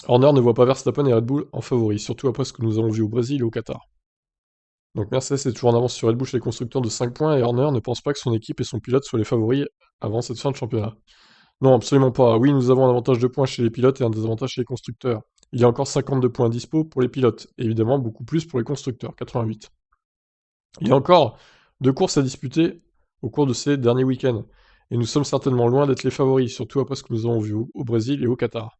Horner ne voit pas Verstappen et Red Bull en favori, surtout après ce que nous avons vu au Brésil et au Qatar. Donc Mercedes est toujours en avance sur Red Bull chez les constructeurs de 5 points et Horner ne pense pas que son équipe et son pilote soient les favoris avant cette fin de championnat. Non, absolument pas. Oui, nous avons un avantage de points chez les pilotes et un désavantage chez les constructeurs. Il y a encore 52 points dispo pour les pilotes, et évidemment beaucoup plus pour les constructeurs, 88. Il y a encore 2 courses à disputer au cours de ces derniers week-ends, et nous sommes certainement loin d'être les favoris, surtout après ce que nous avons vu au Brésil et au Qatar.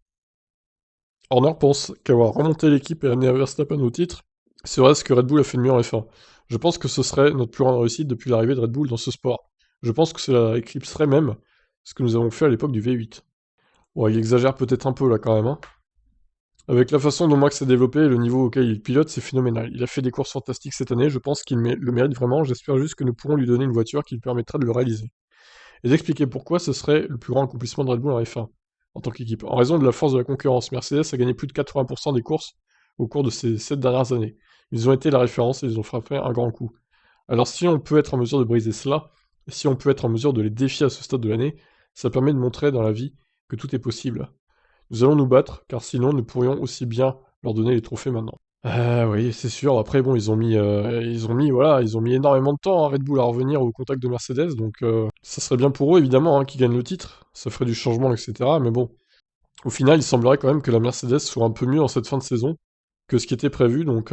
Horner pense qu'avoir remonté l'équipe et amené Verstappen au titre serait ce que Red Bull a fait de mieux en F1. Je pense que ce serait notre plus grande réussite depuis l'arrivée de Red Bull dans ce sport. Je pense que cela éclipserait même ce que nous avons fait à l'époque du V8. Bon, il exagère peut-être un peu là quand même, hein. Avec la façon dont Max s'est développé et le niveau auquel il pilote, c'est phénoménal. Il a fait des courses fantastiques cette année, je pense qu'il le mérite vraiment, j'espère juste que nous pourrons lui donner une voiture qui lui permettra de le réaliser. Et d'expliquer pourquoi ce serait le plus grand accomplissement de Red Bull en F1, en tant qu'équipe. En raison de la force de la concurrence, Mercedes a gagné plus de 80% des courses au cours de ces 7 dernières années. Ils ont été la référence et ils ont frappé un grand coup. Alors si on peut être en mesure de briser cela, et si on peut être en mesure de les défier à ce stade de l'année, ça permet de montrer dans la vie que tout est possible. Nous allons nous battre, car sinon nous pourrions aussi bien leur donner les trophées maintenant. Oui, c'est sûr. Après, bon, ils ont mis énormément de temps à Red Bull à revenir au contact de Mercedes, donc ça serait bien pour eux, évidemment, hein, qu'ils gagnent le titre. Ça ferait du changement, etc. Mais bon, au final, il semblerait quand même que la Mercedes soit un peu mieux en cette fin de saison que ce qui était prévu, donc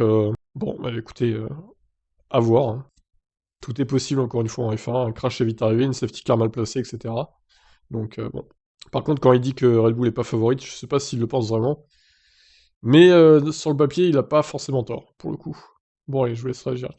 bon, bah écoutez, à voir, hein. Tout est possible, encore une fois, en F1. Un crash est vite arrivé, une safety car mal placée, etc. Donc bon. Par contre, quand il dit que Red Bull est pas favorite, je sais pas s'il le pense vraiment. Mais sur le papier, il a pas forcément tort, pour le coup. Bon, allez, je vous laisse réagir.